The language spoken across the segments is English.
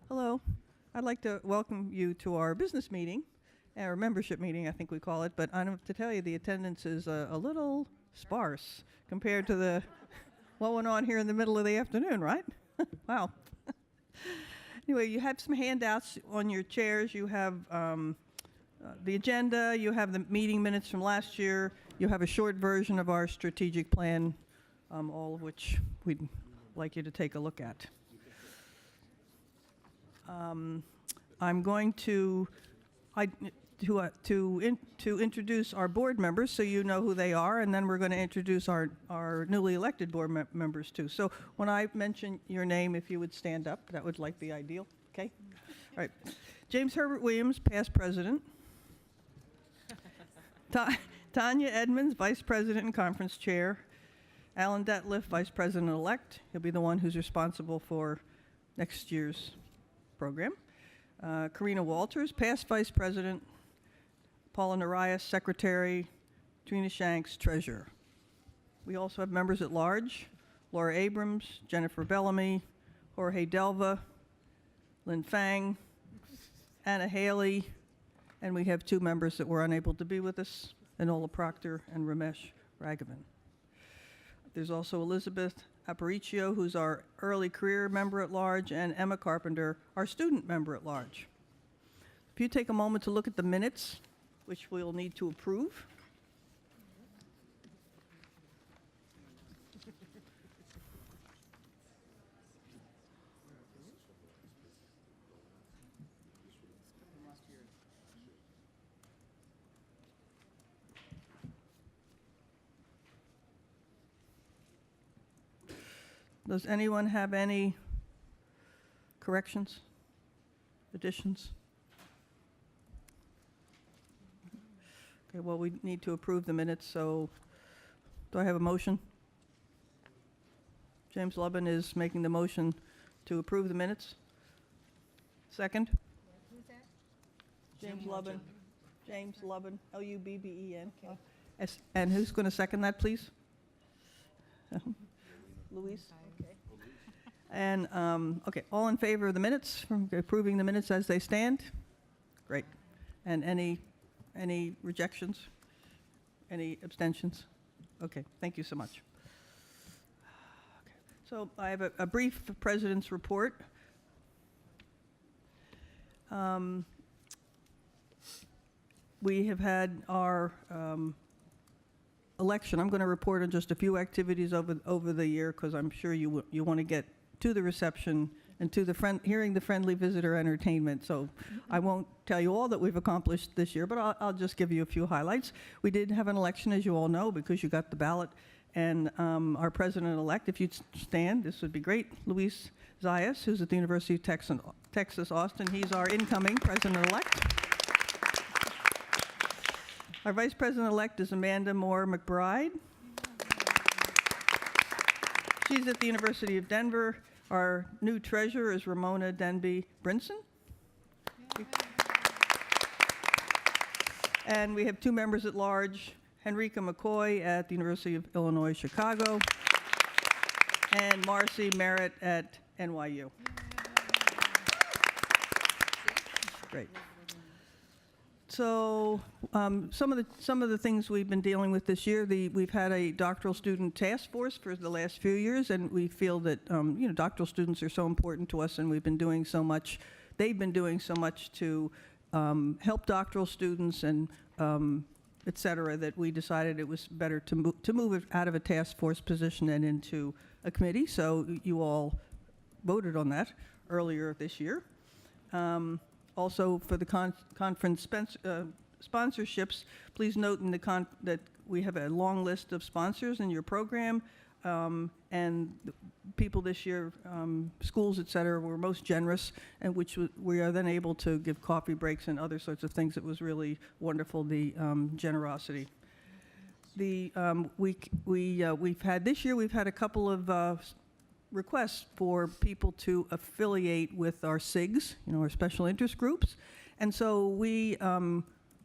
Hello. I'd like to welcome you to our business meeting, our membership meeting, I think we call it, but I don't have to tell you the attendance is a little sparse compared to what went on here in the middle of the afternoon, right? Wow. Anyway, you have some handouts on your chairs. You have the agenda, you have the meeting minutes from last year, you have a short version of our strategic plan, all of which we'd like you to take a look at. I'm going to introduce our board members so you know who they are, and then we're going to introduce our newly elected board members too. So when I mention your name, if you would stand up, that would be ideal. Okay? All right. James Herbert Williams, past president. Tanya Edmonds, vice president and conference chair. Alan Detliff, vice president-elect. He'll be the one who's responsible for next year's program. Karina Walters, past vice president. Paula Narias, secretary. Trina Shanks, treasurer. We also have members at large. Laura Abrams, Jennifer Bellamy, Jorge Delva, Lynn Fang, Anna Haley, and we have two members that were unable to be with us, Enola Proctor and Ramesh Raghavan. There's also Elizabeth Aparicio, who's our early career member at large, and Emma Carpenter, our student member at large. If you take a moment to look at the minutes, which we'll need to approve. Does anyone have any corrections, additions? Okay, well, we need to approve the minutes, so do I have a motion? James Lubben is making the motion to approve the minutes. Second? Who's that? James Lubben. James Lubben, L-U-B-B-E-N. Okay. And who's going to second that, please? Louise? Okay. And, okay, all in favor of the minutes, from approving the minutes as they stand? Great. And any rejections? Any abstentions? Okay, thank you so much. Okay. So I have a brief president's report. We have had our election. I'm going to report on just a few activities over the year because I'm sure you want to get to the reception and to the hearing the friendly visitor entertainment. So I won't tell you all that we've accomplished this year, but I'll just give you a few highlights. We did have an election, as you all know, because you got the ballot. And our president-elect, if you'd stand, this would be great, Luis Zayas, who's at the University of Texas, Austin. He's our incoming president-elect. Our vice president-elect is Amanda Moore McBride. She's at the University of Denver. Our new treasurer is Ramona Denby Brinson. And we have two members at large, Henrika McCoy at the University of Illinois, Chicago, and Marcy Merritt at NYU. Great. So some of the things we've been dealing with this year, we've had a doctoral student task force for the last few years, and we feel that doctoral students are so important to us, and we've been doing so much. They've been doing so much to help doctoral students and et cetera, that we decided it was better to move it out of a task force position and into a committee. So you all voted on that earlier this year. Also, for the conference sponsorships, please note in that we have a long list of sponsors in your program, and the people this year, schools, et cetera, were most generous, and which we are then able to give coffee breaks and other sorts of things. It was really wonderful, the generosity. We've had this year, we've had a couple of requests for people to affiliate with our SIGs, our special interest groups. And so we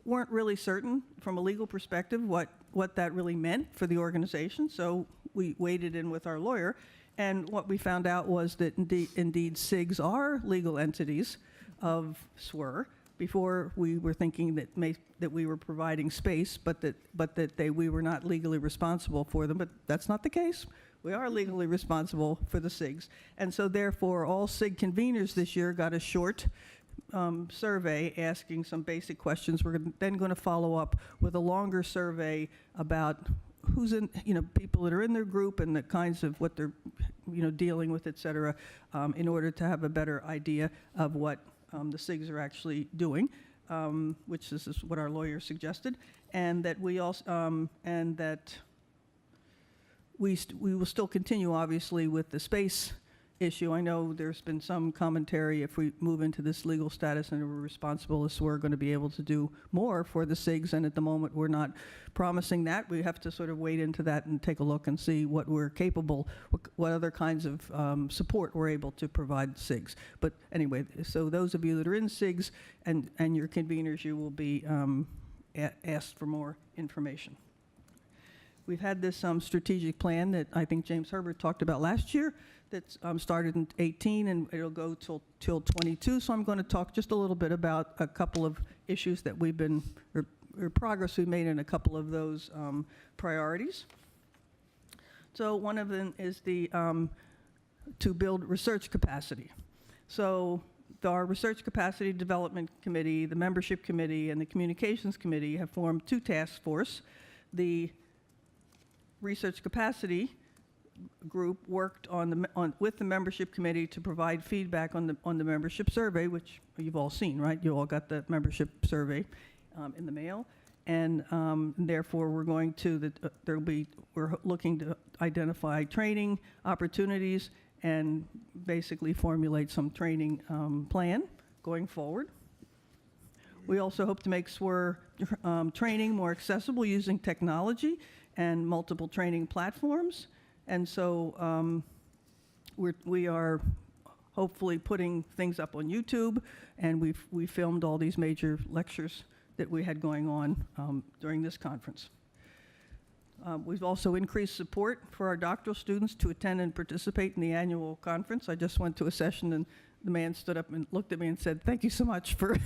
weren't really certain from a legal perspective what that really meant for the organization. So we waded in with our lawyer, and what we found out was that indeed SIGs are legal entities of SWR. Before, we were thinking that we were providing space, but that we were not legally responsible for them. But that's not the case. We are legally responsible for the SIGs, and so therefore, all SIG conveners this year got a short survey asking some basic questions. We're then going to follow up with a longer survey about who's in, people that are in their group and the kinds of what they're, dealing with, et cetera, in order to have a better idea of what the SIGs are actually doing, which this is what our lawyer suggested, and that we also, and that we will still continue, obviously, with the space issue. I know there's been some commentary if we move into this legal status and we're responsible as we're going to be able to do more for the SIGs, and at the moment we're not promising that. We have to sort of wade into that and take a look and see what we're capable, what other kinds of support we're able to provide SIGs. But anyway, so those of you that are in SIGs and your conveners, you will be asked for more information. We've had this strategic plan that I think James Herbert talked about last year that started in 18 and it'll go till 22. So I'm going to talk just a little bit about a couple of issues that we've been, or progress we've made in a couple of those priorities. So one of them is the to build research capacity. So our Research Capacity Development Committee, the Membership Committee, and the Communications Committee have formed two task forces. The Research Capacity group worked with the Membership Committee to provide feedback on the membership survey, which you've all seen, right? You all got the membership survey in the mail, and therefore we're going to we're looking to identify training opportunities and basically formulate some training plan going forward. We also hope to make SWR training more accessible using technology and multiple training platforms. And so we are hopefully putting things up on YouTube, and we filmed all these major lectures that we had going on during this conference. We've also increased support for our doctoral students to attend and participate in the annual conference. I just went to a session and the man stood up and looked at me and said, "Thank you so much for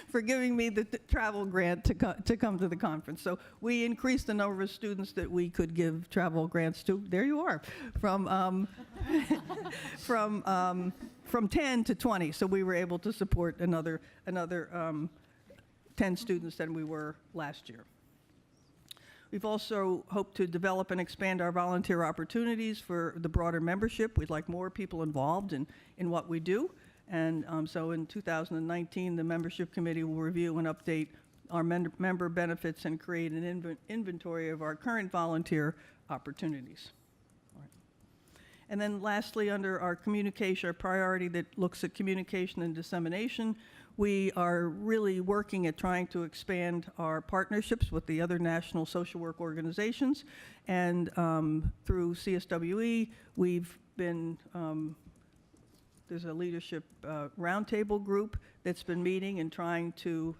for giving me the travel grant to come to the conference." So we increased the number of students that we could give travel grants to. There you are, from 10 to 20. So we were able to support another 10 students than we were last year. We've also hoped to develop and expand our volunteer opportunities for the broader membership. We'd like more people involved in what we do. And so in 2019, the Membership Committee will review and update our member benefits and create an inventory of our current volunteer opportunities. All right. And then lastly, under our communication, our priority that looks at communication and dissemination, we are really working at trying to expand our partnerships with the other national social work organizations. And through CSWE, we've been, there's a leadership roundtable group that's been meeting and trying to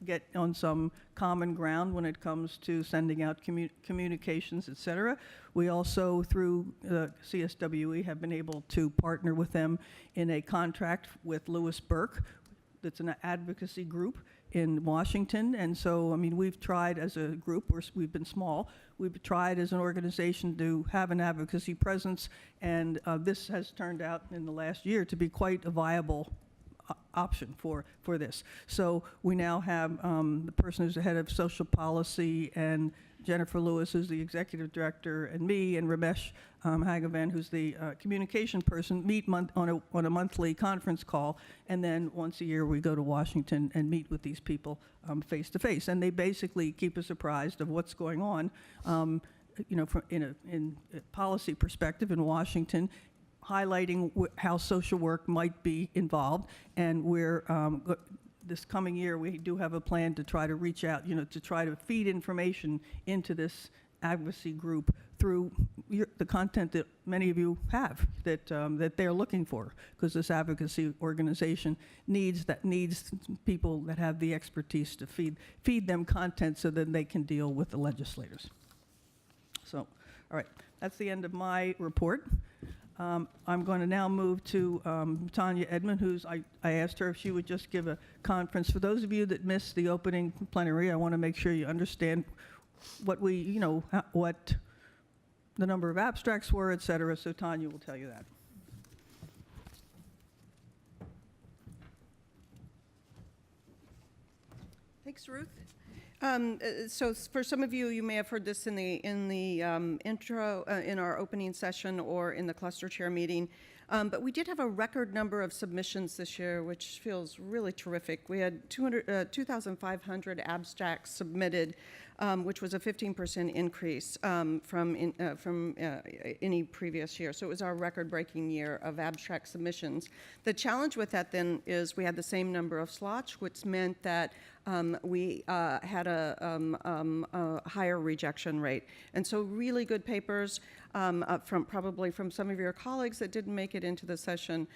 get on some common ground when it comes to sending out communications, et cetera. We also, through CSWE, have been able to partner with them in a contract with Lewis Burke. That's an advocacy group in Washington. And so, I mean, we've tried as a group, we've been small, we've tried as an organization to have an advocacy presence, and this has turned out in the last year to be quite a viable option for this. So we now have the person who's the head of social policy, and Jennifer Lewis, who's the executive director, and me, and Ramesh Hagavan, who's the communication person, meet on a monthly conference call, and then once a year we go to Washington and meet with these people face to face, and they basically keep us apprised of what's going on, from in a policy perspective in Washington, highlighting how social work might be involved, and we're this coming year, we do have a plan to try to reach out, to try to feed information into this advocacy group through the content that many of you have that they're looking for, because this advocacy organization needs people that have the expertise to feed them content so that they can deal with the legislators. So All right, that's the end of my report. I'm going to now move to Tanya Edmond, I asked her if she would just give a conference. For those of you that missed the opening plenary, I want to make sure you understand what what the number of abstracts were, et cetera. So Tanya will tell you that. Thanks, Ruth. So for some of you, you may have heard this in the intro, in our opening session or in the cluster chair meeting, but we did have a record number of submissions this year, which feels really terrific. We had 2,500 abstracts submitted, which was a 15% increase from any previous year. So it was our record-breaking year of abstract submissions. The challenge with that then is we had the same number of slots, which meant that we had a higher rejection rate. And so really good papers probably from some of your colleagues that didn't make it into the session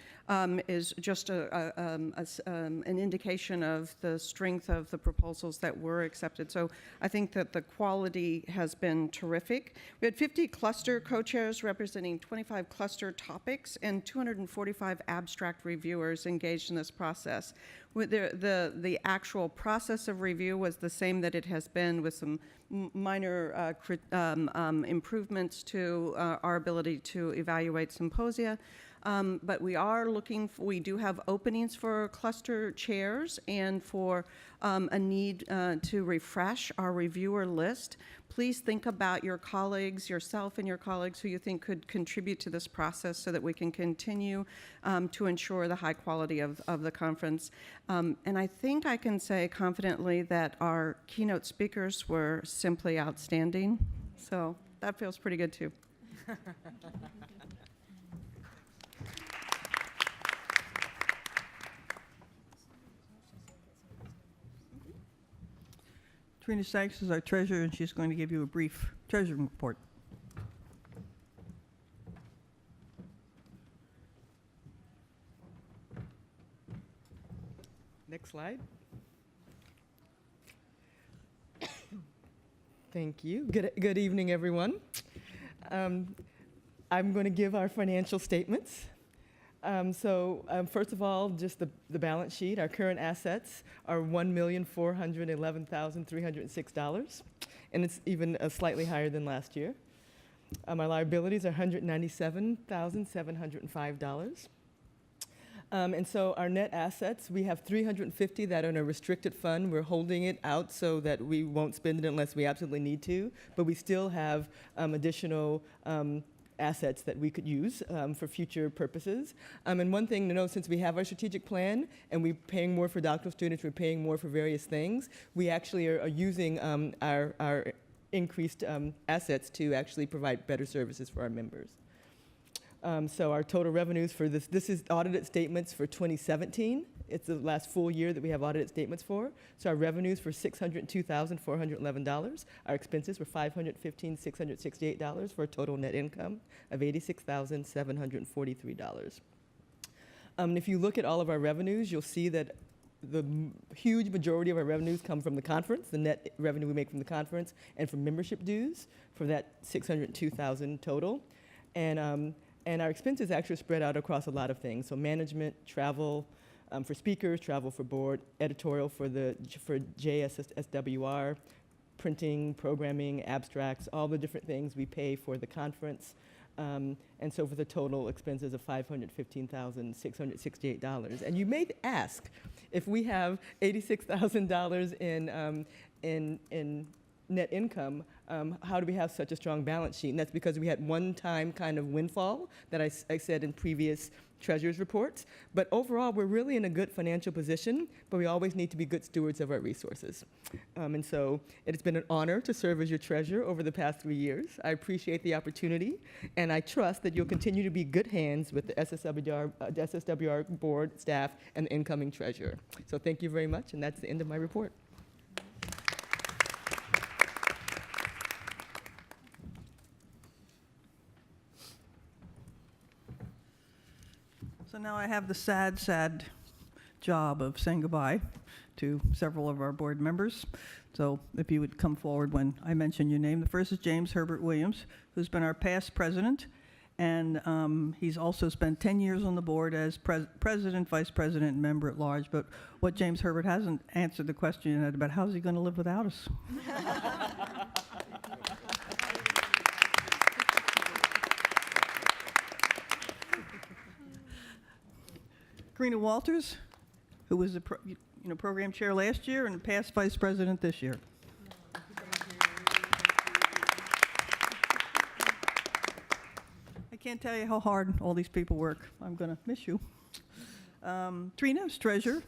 is just an indication of the strength of the proposals that were accepted. So I think that the quality has been terrific. We had 50 cluster co-chairs representing 25 cluster topics and 245 abstract reviewers engaged in this process. The actual process of review was the same that it has been, with some minor improvements to our ability to evaluate symposia. But we do have openings for cluster chairs and for a need to refresh our reviewer list. Please think about your colleagues, yourself and your colleagues who you think could contribute to this process so that we can continue to ensure the high quality of the conference. And I think I can say confidently that our keynote speakers were simply outstanding. So that feels pretty good too. Trina Sykes is our treasurer, and she's going to give you a brief treasury report. Next slide. Thank you. Good evening, everyone. I'm going to give our financial statements. First of all, just the balance sheet. Our current assets are $1,411,306, and it's even slightly higher than last year. Our liabilities are $197,705. And so our net assets, we have 350 that are in a restricted fund. We're holding it out so that we won't spend it unless we absolutely need to, but we still have additional assets that we could use for future purposes. And one thing to know, since we have our strategic plan and we're paying more for doctoral students, we're paying more for various things, we actually are using our increased assets to actually provide better services for our members. So our total revenues for this is audited statements for 2017. It's the last full year that we have audited statements for. So our revenues were $602,411. Our expenses were $515,668 for a total net income of $86,743. If you look at all of our revenues, you'll see that the huge majority of our revenues come from the conference, the net revenue we make from the conference, and from membership dues for that $602,000 total. And our expenses actually spread out across a lot of things. So management, travel for speakers, travel for board, editorial for SSWR, printing, programming, abstracts, all the different things we pay for the conference. And so for the total expenses of $515,668. And you may ask, if we have $86,000 in net income, how do we have such a strong balance sheet? And that's because we had one-time kind of windfall that I said in previous treasurer's reports. But overall, we're really in a good financial position, but we always need to be good stewards of our resources. And so it's been an honor to serve as your treasurer over the past 3 years. I appreciate the opportunity, and I trust that you'll continue to be good hands with the SSWR board, staff, and the incoming treasurer. So thank you very much, and that's the end of my report. So now I have the sad job of saying goodbye to several of our board members. So if you would come forward when I mention your name. The first is James Herbert Williams, who's been our past president, and he's also spent 10 years on the board as president, vice president, and member at large. But what James Herbert hasn't answered the question yet about how's he going to live without us. Karina Walters, who was the program chair last year and past vice president this year. I can't tell you how hard all these people work. I'm going to miss you. Trina is treasurer.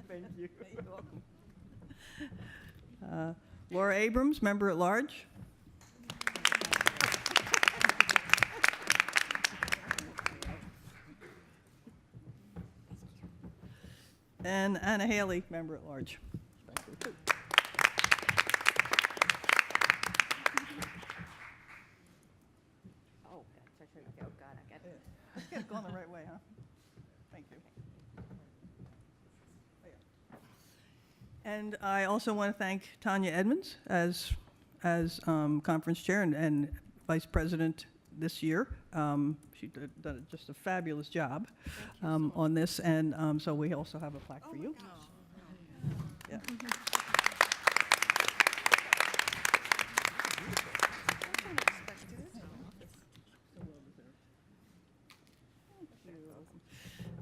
Thank you. You're welcome. Laura Abrams, member at large. And Anna Haley, member at large. Oh, God, I got it. Let's get it going the right way, huh? Thank you. And I also want to thank Tanya Edmonds as conference chair and vice president this year. She done just a fabulous job on this, and so we also have a plaque for you. Yeah.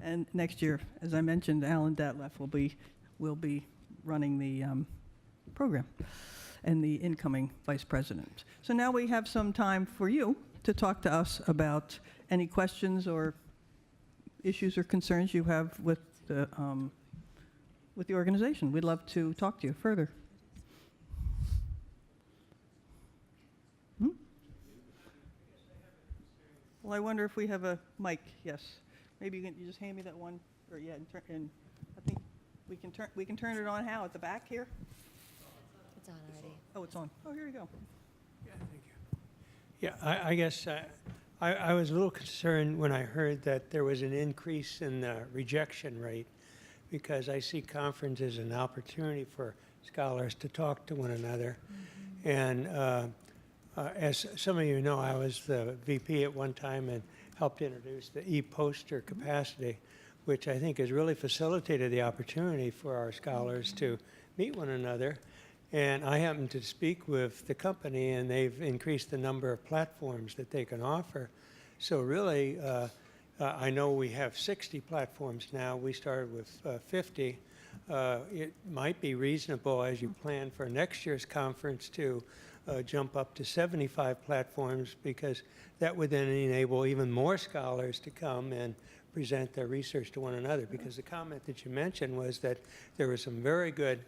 And next year, as I mentioned, Alan Datleff will be running the program and the incoming vice president. So now we have some time for you to talk to us about any questions or issues or concerns you have with the organization. We'd love to talk to you further. Well, I wonder if we have a mic. Yes. Maybe you just hand me that one, or yeah, and I think we can turn it on. How at the back here? It's on already. Oh, it's on. Oh, here you go. Yeah, thank you. Yeah, I guess I was a little concerned when I heard that there was an increase in the rejection rate, because I see conference as an opportunity for scholars to talk to one another. Mm-hmm. And as some of you know, I was the VP at one time and helped introduce the e-poster capacity, which I think has really facilitated the opportunity for our scholars to meet one another. And I happened to speak with the company, and they've increased the number of platforms that they can offer. So really, I know we have 60 platforms now. We started with 50. It might be reasonable as you plan for next year's conference to jump up to 75 platforms, because that would then enable even more scholars to come and present their research to one another. Because the comment that you mentioned was that there were some very good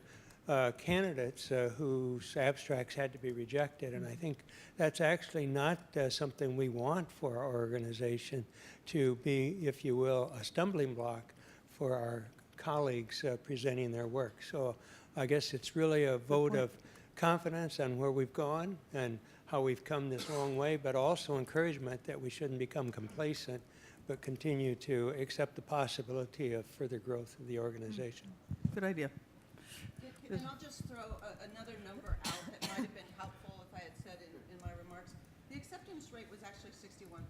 candidates whose abstracts had to be rejected, and I think that's actually not something we want for our organization to be, if you will, a stumbling block for our colleagues presenting their work. So I guess it's really a vote of confidence on where we've gone and how we've come this long way, but also encouragement that we shouldn't become complacent, but continue to accept the possibility of further growth of the organization. Good idea. And I'll just throw another number out that might have been helpful if I had said in my remarks. The acceptance rate was actually 61%.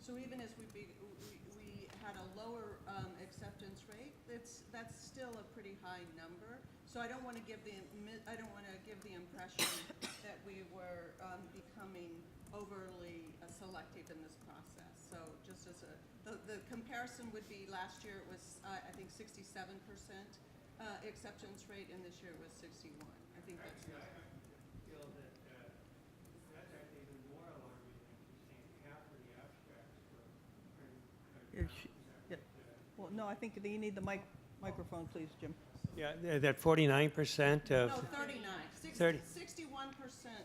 So even as we had a lower acceptance rate, that's still a pretty high number. So I don't want to give the impression that we were becoming overly selective in this process. So just as the comparison would be, last year it was I think 67%. Acceptance rate, and this year it was 61. I think that's. Actually, I feel that that's actually even more alarming than saying half of the abstracts Yeah. Well, no, I think you need the microphone, please, Jim. Yeah, that 49% of. No, 39. 30. 61%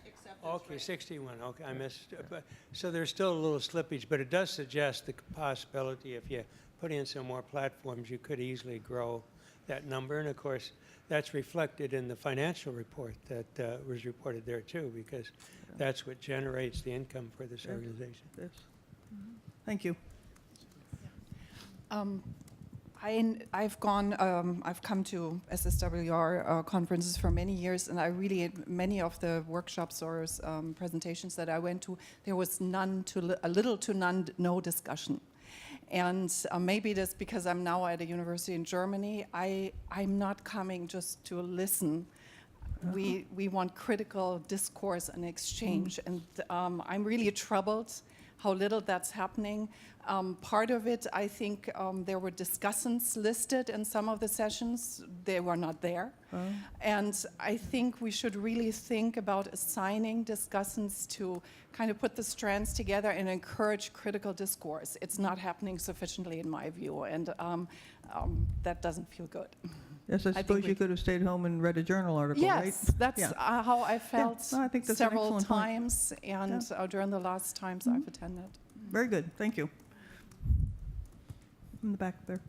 acceptance Okay, rate. 61. Okay, I missed. But, so there's still a little slippage, but it does suggest the possibility if you put in some more platforms, you could easily grow that number. And of course, that's reflected in the financial report that was reported there too, because that's what generates the income for this organization. Yes. Thank you. I've come to SSWR conferences for many years, and many of the workshops or presentations that I went to, there was a little to no discussion. And maybe that's because I'm now at a university in Germany. I'm not coming just to listen. We want critical discourse and exchange, and I'm really troubled how little that's happening. Part of it, I think, there were discussants listed in some of the sessions. They were not there. And I think we should really think about assigning discussants to kind of put the strands together and encourage critical discourse. It's not happening sufficiently in my view, and that doesn't feel good. Yes, I suppose you could have stayed home and read a journal article, right? Yes, that's how I felt No, I think that's an several excellent point. times, and during the last times I've attended. Very good, thank you. In the back there.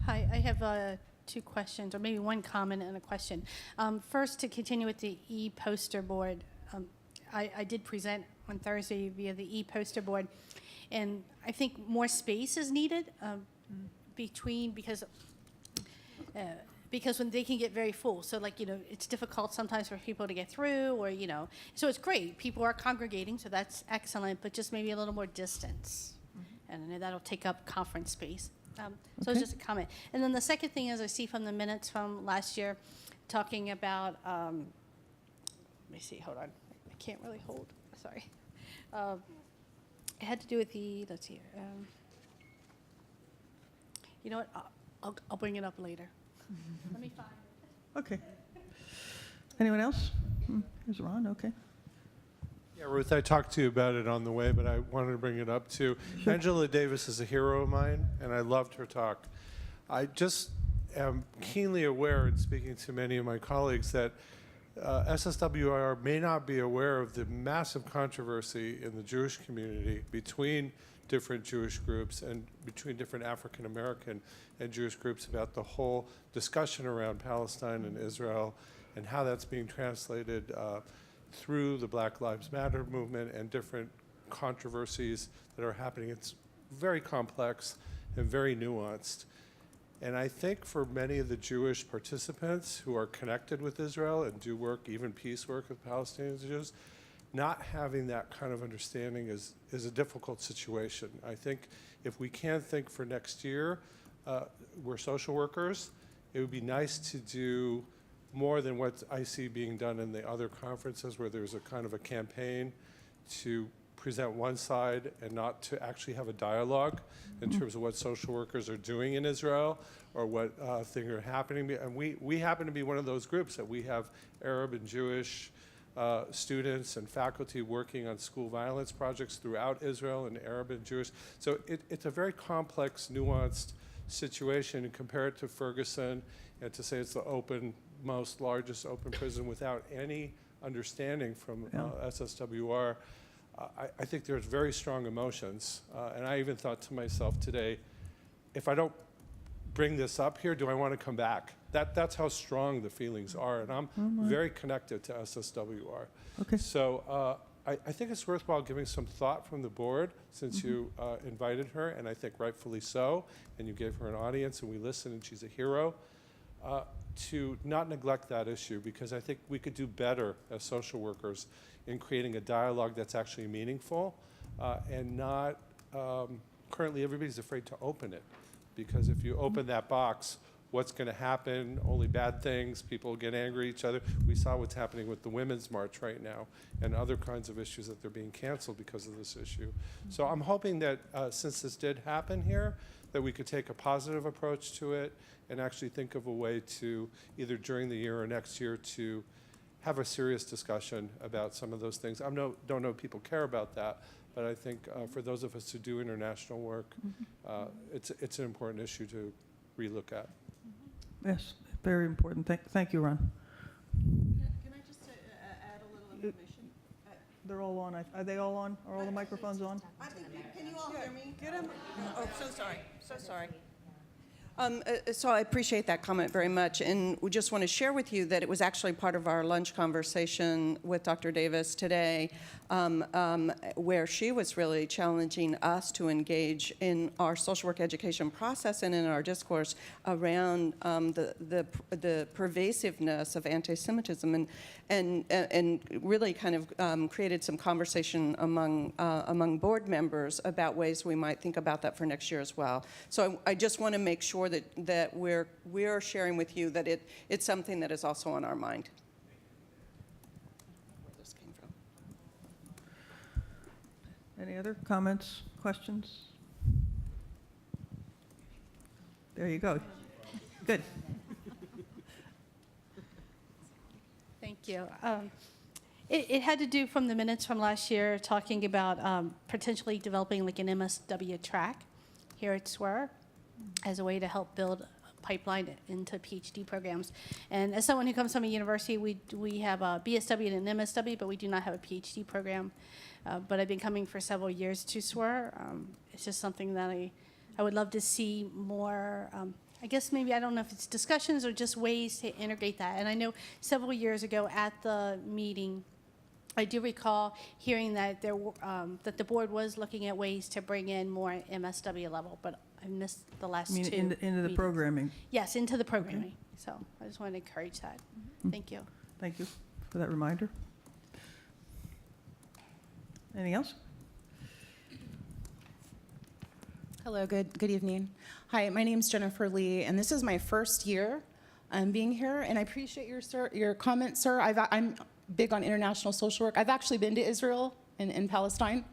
Hi, I have two questions, or maybe one comment and a question. First, to continue with the e-poster board, I did present on Thursday via the e-poster board, and I think more space is needed because when they can get very full, so like, it's difficult sometimes for people to get through, or, so it's great. People are congregating, so that's excellent, but just maybe a little more distance. And that'll take up conference space. So it's just a comment. And then the second thing is I see from the minutes from last year talking about, let me see, hold on. I can't really hold, sorry. It had to do with let's see here. You know what, I'll bring it up later. Let me find it. Okay. Anyone else? Here's Ron, okay. Yeah, Ruth, I talked to you about it on the way, but I wanted to bring it up too. Sure. Angela Davis is a hero of mine, and I loved her talk. I just am keenly aware, in speaking to many of my colleagues, that SSWR may not be aware of the massive controversy in the Jewish community between different Jewish groups and between different African American and Jewish groups about the whole discussion around Palestine and Israel and how that's being translated through the Black Lives Matter movement and different controversies that are happening. It's very complex and very nuanced. And I think for many of the Jewish participants who are connected with Israel and do work, even peace work with Palestinian Jews, not having that kind of understanding is a difficult situation. I think if we can think for next year, we're social workers, it would be nice to do more than what I see being done in the other conferences where there's a kind of a campaign to present one side and not to actually have a dialogue in terms of what social workers are doing in Israel or what things are happening. And we happen to be one of those groups that we have Arab and Jewish students and faculty working on school violence projects throughout Israel and Arab and Jewish. So it's a very complex, nuanced situation, and compare it to Ferguson and to say it's the most largest open prison without any understanding from SSWR. I think there's very strong emotions. And I even thought to myself today, if I don't bring this up here, do I want to come back? That's how strong the feelings are. And I'm very connected to SSWR. Okay. So I think it's worthwhile giving some thought from the board since you invited her, and I think rightfully so, and you gave her an audience and we listened and she's a hero, to not neglect that issue, because I think we could do better as social workers in creating a dialogue that's actually meaningful and not, currently everybody's afraid to open it, because if you open that box, what's going to happen? Only bad things. People get angry at each other. We saw what's happening with the Women's March right now and other kinds of issues that they're being canceled because of this issue. So I'm hoping that since this did happen here, that we could take a positive approach to it and actually think of a way to, either during the year or next year, to have a serious discussion about some of those things. I don't know if people care about that, but I think for those of us who do international work, it's an important issue to relook at. Yes, very important. Thank you, Ron. Can I just add a little information? They're all on. Are they all on? Are all the microphones on? Can you all hear me? Get him. Oh, so sorry. So sorry. So I appreciate that comment very much, and we just want to share with you that it was actually part of our lunch conversation with Dr. Davis today, where she was really challenging us to engage in our social work education process and in our discourse around the pervasiveness of anti-Semitism, and really kind of created some conversation among board members about ways we might think about that for next year as well. So I just want to make sure that we're sharing with you that it's something that is also on our mind. Where this came from. Any other comments, questions? There you go. Good. Thank you. It had to do from the minutes from last year, talking about potentially developing like an MSW track here at SWR as a way to help build a pipeline into PhD programs. And as someone who comes from a university, we have a BSW and an MSW, but we do not have a PhD program. But I've been coming for several years to SWR. It's just something that I would love to see more. I guess maybe, I don't know if it's discussions or just ways to integrate that. And I know several years ago at the meeting, I do recall hearing that that the board was looking at ways to bring in more MSW level, but I missed the last I mean, two into the meetings. programming. Yes, into the programming. So I just want to encourage that. Thank you. Thank you for that reminder. Anything else? Hello, good evening. Hi, my name's Jennifer Lee, and this is my first year being here, and I appreciate your comment, sir. I'm big on international social work. I've actually been to Israel and Palestine,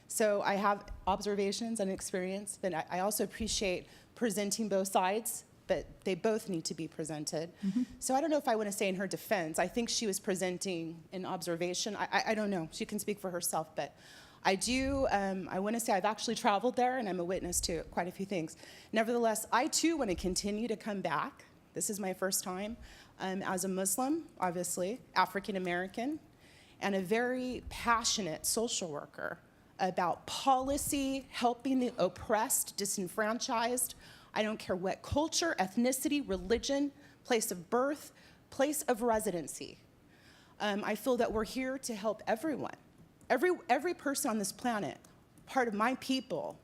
so I have observations and experience, but I also appreciate presenting both sides, but they both need to be presented. So I don't know if I want to say in her defense. I think she was presenting an observation. I don't know. She can speak for herself, but I do, I want to say I've actually traveled there, and I'm a witness to quite a few things. Nevertheless, I too want to continue to come back. This is my first time as a Muslim, obviously, African American, and a very passionate social worker about policy, helping the oppressed, disenfranchised. I don't care what culture, ethnicity, religion, place of birth, place of residency. I feel that we're here to help everyone. Every person on this planet, part of my people.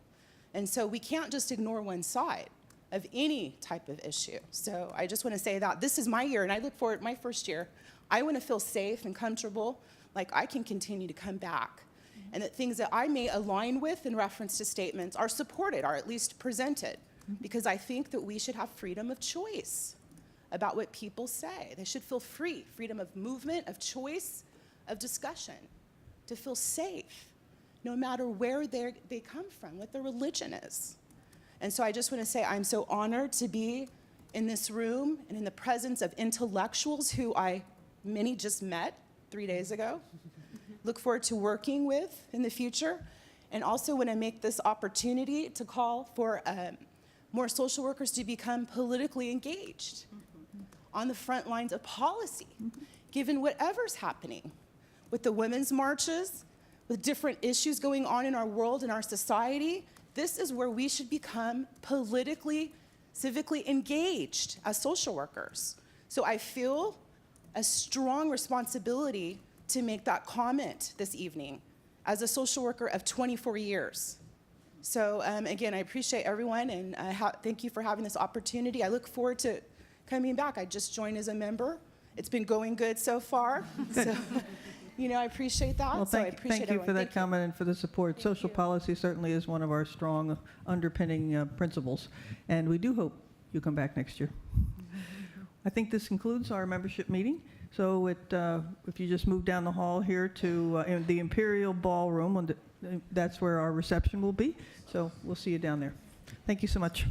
And so we can't just ignore one side of any type of issue. So I just want to say that this is my year, and I look forward to my first year. I want to feel safe and comfortable, like I can continue to come back. And that things that I may align with in reference to statements are supported, or at least presented. Because I think that we should have freedom of choice about what people say. They should feel free, freedom of movement, of choice, of discussion, to feel safe, no matter where they come from, what their religion is. And so I just want to say I'm so honored to be in this room and in the presence of intellectuals who many just met 3 days ago. Look forward to working with in the future. And also want to make this opportunity to call for more social workers to become politically engaged on the front lines of policy, given whatever's happening with the women's marches, with different issues going on in our world and our society. This is where we should become politically, civically engaged as social workers. So I feel a strong responsibility to make that comment this evening as a social worker of 24 years. So again, I appreciate everyone, and thank you for having this opportunity. I look forward to coming back. I just joined as a member. It's been going good so far. So, I appreciate that. Well, So I appreciate thank you for everyone. that comment and for the support. Social policy certainly is one of our strong underpinning principles, and we do hope you come back next year. I think this concludes our membership meeting. So if you just move down the hall here to in the Imperial Ballroom, that's where our reception will be. So we'll see you down there. Thank you so much.